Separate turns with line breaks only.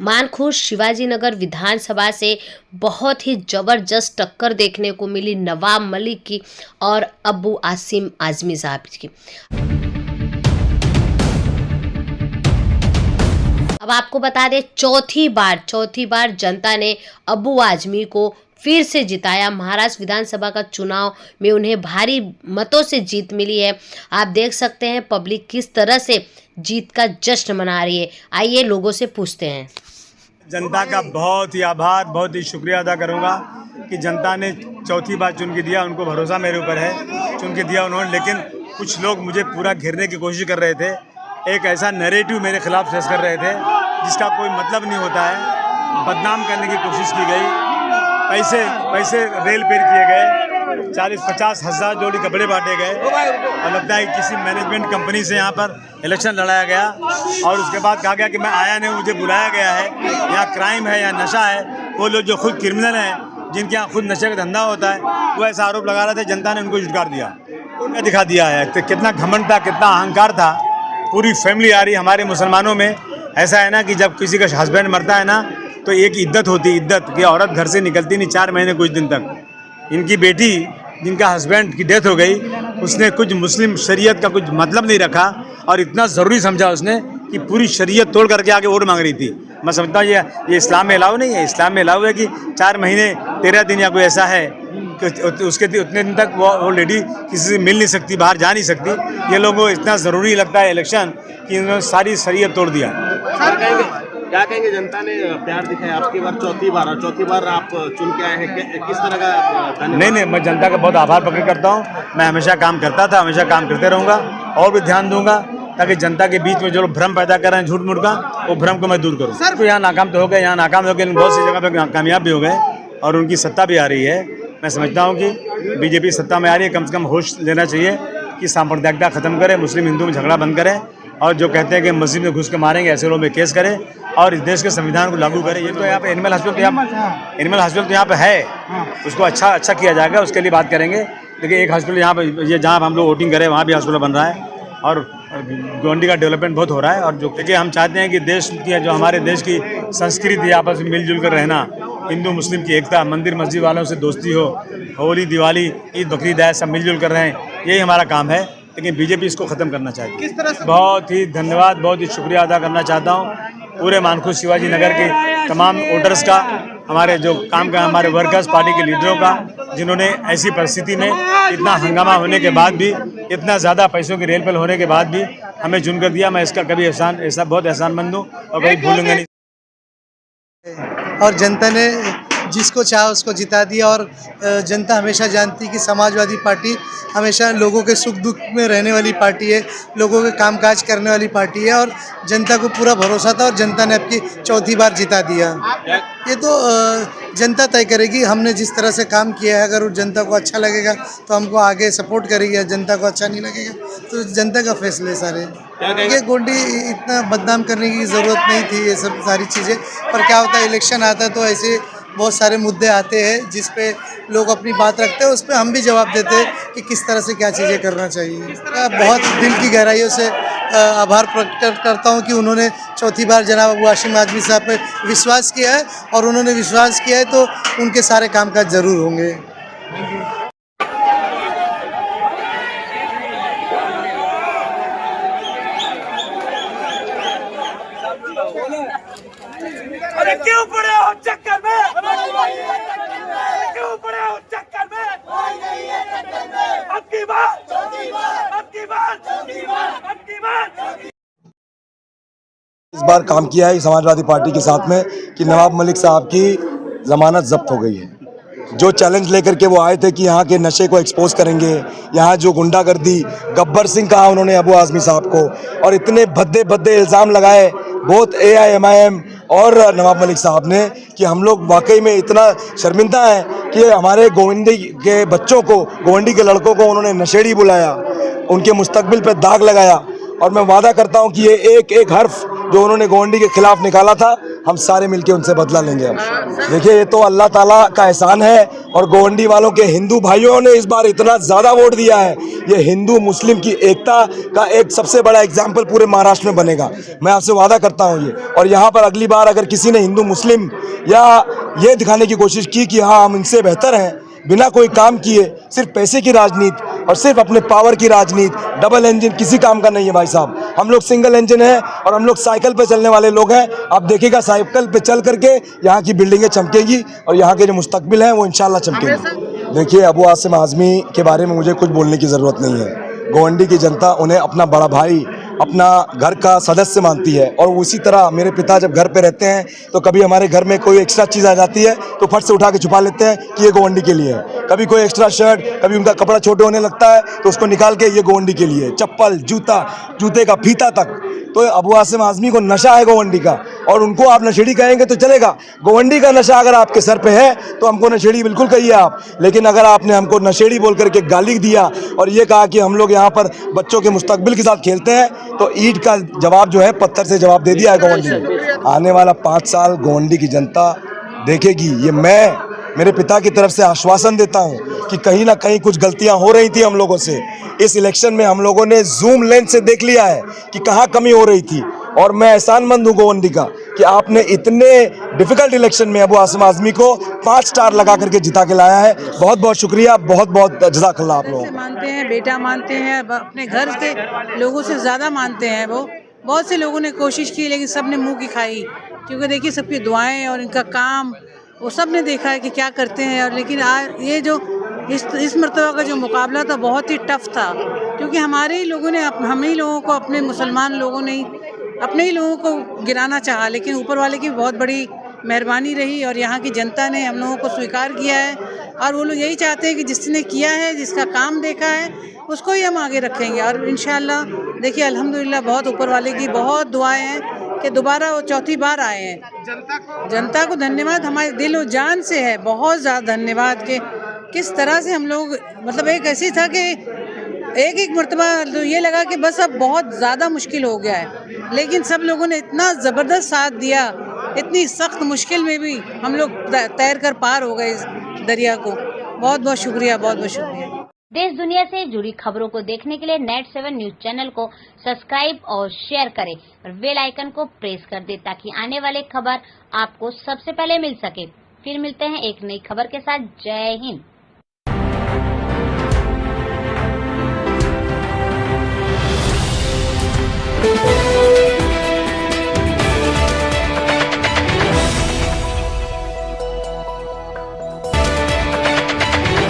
मानखुर्द शिवाजीनगर विधानसभा से बहुत ही जबरदस्त टक्कर देखने को मिली नवाब मलिक की और अबू आसिम आजमी साहब की। अब आपको बता दें, चौथी बार जनता ने अबू आजमी को फिर से जिताया। महाराष्ट्र विधानसभा का चुनाव में उन्हें भारी मतों से जीत मिली है। आप देख सकते हैं पब्लिक किस तरह से जीत का जश्न मना रही है। आइए लोगों से पूछते हैं।
जनता का बहुत ही आभार, बहुत ही शुक्रिया अदा करूंगा कि जनता ने चौथी बार चुन के दिया। उनको भरोसा मेरे ऊपर है, चुन के दिया उन्होंने। लेकिन कुछ लोग मुझे पूरा घेरने की कोशिश कर रहे थे, एक ऐसा नैरेटिव मेरे खिलाफ पेश कर रहे थे जिसका कोई मतलब नहीं होता है। बदनाम करने की कोशिश की गई, पैसे रेल पेर किए गए, 40-50 हज़ार जोड़ी कपड़े बांटे गए और लगता है कि किसी मैनेजमेंट कंपनी से यहाँ पर इलेक्शन लड़ाया गया। और उसके बाद कहा गया कि मैं आया नहीं, मुझे बुलाया गया है। यहाँ क्राइम है, यहाँ नशा है। वो लोग जो खुद क्रिमिनल हैं, जिनके यहाँ खुद नशे का धंधा होता है, वो ऐसा आरोप लगा रहे थे। जनता ने उनको झुटकार दिया, उनका दिखा दिया है तो कितना घमंड था, कितना अहंकार था। पूरी फैमिली आ रही हमारे मुसलमानों में। ऐसा है ना कि जब किसी का हस्बैंड मरता है ना तो एक इद्दत होती है, इद्दत कि औरत घर से निकलती नहीं 4 महीने कुछ दिन तक। इनकी बेटी जिनका हस्बैंड की डेथ हो गई, उसने कुछ मुस्लिम शरीयत का कुछ मतलब नहीं रखा और इतना ज़रूरी समझा उसने कि पूरी शरीयत तोड़ करके आगे वोट मांग रही थी। मैं समझता हूँ ये इस्लाम में अलाउ नहीं है। इस्लाम में अलाउ है कि 4 महीने 13 दिन या कोई ऐसा है कि उसके उतने दिन तक वो लेडी किसी से मिल नहीं सकती, बाहर जा नहीं सकती। ये लोगों को इतना ज़रूरी लगता है इलेक्शन कि इन्होंने सारी शरीयत तोड़ दिया।
क्या कहेंगे, जनता ने प्यार दिखाया आपकी बार, चौथी बार आप चुन के आए हैं, किस तरह का?
नहीं, मैं जनता का बहुत आभार प्रकट करता हूँ। मैं हमेशा काम करता था, हमेशा काम करते रहूँगा और भी ध्यान दूंगा ताकि जनता के बीच में जो भ्रम पैदा कर रहे हैं झूठ मूठ का, वो भ्रम को मैं दूर करूँ। तो यहाँ नाकाम तो हो गए, लेकिन बहुत सी जगह पर कामयाब भी हो गए और उनकी सत्ता भी आ रही है। मैं समझता हूँ कि बीजेपी सत्ता में आ रही है, कम से कम होश लेना चाहिए कि सांप्रदायिकता खत्म करे, मुस्लिम हिंदू में झगड़ा बंद करे और जो कहते हैं कि मस्जिद में घुस के मारेंगे ऐसे लोगों में केस करे और इस देश के संविधान को लागू करे। ये तो यहाँ पे एनिमल हॉस्पिटल तो यहाँ पे है, उसको अच्छा किया जाएगा, उसके लिए बात करेंगे। देखिए एक हॉस्पिटल यहाँ पे, ये जहाँ हम लोग वोटिंग करें वहाँ भी हॉस्पिटल बन रहा है और गोंडी का डेवलपमेंट बहुत हो रहा है। और जो देखिए हम चाहते हैं कि देश की, जो हमारे देश की संस्कृति, आपस में मिलजुल कर रहना, हिंदू मुस्लिम की एकता, मंदिर मस्जिद वालों से दोस्ती हो, होली दिवाली ईद बकरीद है, सब मिलजुल कर रहे हैं, यही हमारा काम है। लेकिन बीजेपी इसको ख़त्म करना चाहती है।
किस तरह से? बहुत
ही धन्यवाद, बहुत ही शुक्रिया अदा करना चाहता हूँ पूरे मानखुर्द शिवाजी नगर के तमाम वोटर्स का, हमारे जो काम का, हमारे वर्कर्स पार्टी के लीडरों का, जिन्होंने ऐसी परिस्थिति में इतना हंगामा होने के बाद भी, इतना ज़्यादा पैसों की रेल पेल होने के बाद भी हमें चुन कर दिया। मैं इसका कभी ऐसा बहुत एहसानमंद हूँ और कभी भूलूंगा नहीं।
और जनता ने जिसको चाहा उसको जिता दिया और जनता हमेशा जानती कि समाजवादी पार्टी हमेशा लोगों के सुख दुख में रहने वाली पार्टी है, लोगों के कामकाज करने वाली पार्टी है और जनता को पूरा भरोसा था और जनता ने आपकी चौथी बार जिता दिया। ये तो जनता तय करेगी, हमने जिस तरह से काम किया है, अगर जनता को अच्छा लगेगा तो हमको आगे सपोर्ट करेगी, जनता को अच्छा नहीं लगेगा तो जनता का फैसले सारे। ये गोंडी इतना बदनाम करने की ज़रूरत नहीं थी, ये सब सारी चीज़ें। पर क्या होता है, इलेक्शन आता है तो ऐसे बहुत सारे मुद्दे आते हैं जिस पे लोग अपनी बात रखते हैं, उस पे हम भी जवाब देते हैं कि किस तरह से क्या चीज़ें करना चाहिए। बहुत दिल की गहराइयों से आभार प्रकट करता हूं कि उन्होंने चौथी बार जनाब अबू आसिम आजमी साहब पे विश्वास किया है और उन्होंने विश्वास किया है तो उनके सारे कामकाज ज़रूर होंगे।
अरे क्यों पड़े हो चक्कर में? क्यों पड़े हो चक्कर में? अब की बार
इस बार काम किया है समाजवादी पार्टी के साथ में कि नवाब मलिक साहब की जमानत जब्त हो गई है। जो चैलेंज लेकर के वो आए थे कि यहाँ के नशे को एक्सपोज करेंगे, यहाँ जो गुंडागर्दी, गब्बर सिंह कहा उन्होंने अबू आज़मी साहब को, और इतने भद्दे इल्ज़ाम लगाए बहुत AIMIM और नवाब मलिक साहब ने कि हम लोग वाकई में इतना शर्मिंदा हैं कि हमारे गोविंदी के बच्चों को, गोविंदी के लड़कों को उन्होंने नशेड़ी बुलाया, उनके मुस्तकबिल पर दाग लगाया। और मैं वादा करता हूं कि ये एक हर्फ जो उन्होंने गोविंदी के खिलाफ निकाला था हम सारे मिलके उनसे बदला लेंगे। हम देखिए, ये तो अल्लाह ताला का एहसान है और गोवंडी वालों के हिंदू भाइयों ने इस बार इतना ज़्यादा वोट दिया है, ये हिंदू मुस्लिम की एकता का एक सबसे बड़ा एग्जाम्पल पूरे महाराष्ट्र में बनेगा। मैं आपसे वादा करता हूँ ये। और यहाँ पर अगली बार अगर किसी ने हिंदू मुस्लिम या ये दिखाने की कोशिश की कि हाँ हम इनसे बेहतर हैं, बिना कोई काम किए सिर्फ पैसे की राजनीति और सिर्फ अपने पावर की राजनीति, डबल इंजन किसी काम का नहीं है भाई साहब। हम लोग सिंगल इंजन है और हम लोग साइकिल पे चलने वाले लोग हैं। आप देखिएगा साइकिल पे चल करके यहाँ की बिल्डिंगें चमकेगी और यहाँ के जो मुस्तकबिल हैं वो इंशाल्लाह चमकेगी। देखिए, अबू आसिम आज़मी के बारे में मुझे कुछ बोलने की ज़रूरत नहीं है। गोवंडी की जनता उन्हें अपना बड़ा भाई, अपना घर का सदस्य मानती है। और उसी तरह मेरे पिता जब घर पे रहते हैं तो कभी हमारे घर में कोई एक्स्ट्रा चीज़ आ जाती है तो फट से उठा के छुपा लेते हैं कि ये गोवंडी के लिए है। कभी कोई एक्स्ट्रा शर्ट, कभी उनका कपड़ा छोटे होने लगता है तो उसको निकाल के ये गोवंडी के लिए, चप्पल, जूता, जूते का फीता तक। तो अबू आसिम आज़मी को नशा है गोवंडी का, और उनको आप नशेड़ी कहेंगे तो चलेगा। गोवंडी का नशा अगर आपके सर पे है तो हमको नशेड़ी बिल्कुल कहिए आप। लेकिन अगर आपने हमको नशेड़ी बोल करके गाली दिया और ये कहा कि हम लोग यहाँ पर बच्चों के मुस्तकबिल के साथ खेलते हैं, तो ईंट का जवाब जो है पत्थर से जवाब दे दिया है गोवंडी ने। आने वाला 5 साल गोवंडी की जनता देखेगी। ये मैं मेरे पिता की तरफ से आश्वासन देता हूं कि कहीं ना कहीं कुछ गलतियां हो रही थी हम लोगों से। इस इलेक्शन में हम लोगों ने जूम लेंस से देख लिया है कि कहां कमी हो रही थी, और मैं एहसानमंद हूं गोवंडी का कि आपने इतने डिफिकल्ट इलेक्शन में अबू आसिम आज़मी को 5 स्टार लगा करके जिता के लाया है। बहुत बहुत शुक्रिया, बहुत बहुत जज़ाकल्लाह आप लोगों को।
मानते हैं, बेटा मानते हैं, अपने घर के लोगों से ज़्यादा मानते हैं वो। बहुत से लोगों ने कोशिश की लेकिन सब ने मुँह की खाई, क्योंकि देखिए सबकी दुआएं और इनका काम वो सब ने देखा है कि क्या करते हैं। और लेकिन आज ये जो इस मरतबा का जो मुकाबला था बहुत ही टफ था, क्योंकि हमारे ही लोगों ने, हम ही लोगों को, अपने मुसलमान लोगों ने अपने ही लोगों को गिराना चाहा, लेकिन ऊपर वाले की बहुत बड़ी मेहरबानी रही और यहाँ की जनता ने हम लोगों को स्वीकार किया है। और वो लोग यही चाहते हैं कि जिसने किया है, जिसका काम देखा है, उसको ही हम आगे रखेंगे। और इंशाल्लाह देखिए अल्हम्दुलिल्लाह बहुत ऊपर वाले की बहुत दुआएं हैं कि दोबारा वो चौथी बार आए हैं। जनता को धन्यवाद हमारे दिल और जान से है, बहुत ज़्यादा धन्यवाद कि किस तरह से हम लोग, मतलब एक ऐसी था कि एक मरतबा तो ये लगा कि बस अब बहुत ज़्यादा मुश्किल हो गया है, लेकिन सब लोगों ने इतना ज़बरदस्त साथ दिया, इतनी सख्त मुश्किल में भी हम लोग तैर कर पार हो गए इस दरिया को। बहुत बहुत शुक्रिया, बहुत बहुत शुक्रिया।
देश दुनिया से जुड़ी खबरों को देखने के लिए नेट7 न्यूज चैनल को सब्सक्राइब और शेयर करें और बेल आइकन को प्रेस कर दें ताकि आने वाले खबर आपको सबसे पहले मिल सके। फिर मिलते हैं एक नई खबर के साथ। जय हिंद।